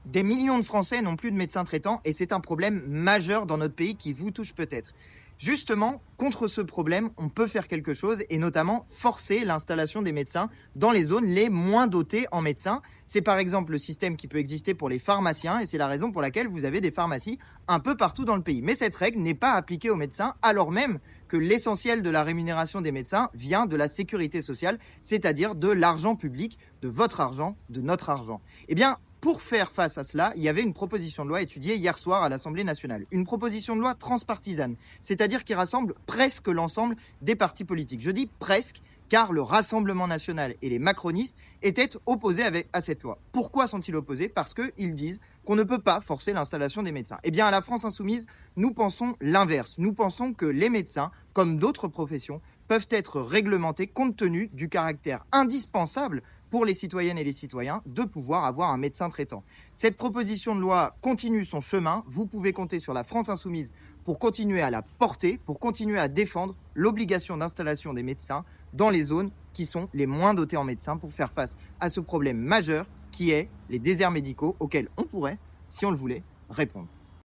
Des millions de Français n'ont plus de médecins traitants et c'est un problème majeur dans notre pays qui vous touche peut-être. Justement, contre ce problème, on peut faire quelque chose et notamment forcer l'installation des médecins dans les zones les moins dotées en médecins. C'est par exemple le système qui peut exister pour les pharmaciens et c'est la raison pour laquelle vous avez des pharmacies un peu partout dans le pays. Mais cette règle n'est pas appliquée aux médecins alors même que l'essentiel de la rémunération des médecins vient de la sécurité sociale, c'est-à-dire de l'argent public, de votre argent, de notre argent. Eh bien, pour faire face à cela, il y avait une proposition de loi étudiée hier soir à l'Assemblée nationale. Une proposition de loi transpartisane, c'est-à-dire qui rassemble presque l'ensemble des partis politiques. Je dis presque, car le Rassemblement national et les macronistes étaient opposés à cette loi. Pourquoi sont-ils opposés? Parce qu'ils disent qu'on ne peut pas forcer l'installation des médecins. Eh bien, à la France insoumise, nous pensons l'inverse. Nous pensons que les médecins, comme d'autres professions, peuvent être réglementés compte tenu du caractère indispensable pour les citoyennes et les citoyens de pouvoir avoir un médecin traitant. Cette proposition de loi continue son chemin. Vous pouvez compter sur la France insoumise pour continuer à la porter, pour continuer à défendre l'obligation d'installation des médecins dans les zones qui sont les moins dotées en médecins pour faire face à ce problème majeur qui est les déserts médicaux auxquels on pourrait, si on le voulait, répondre.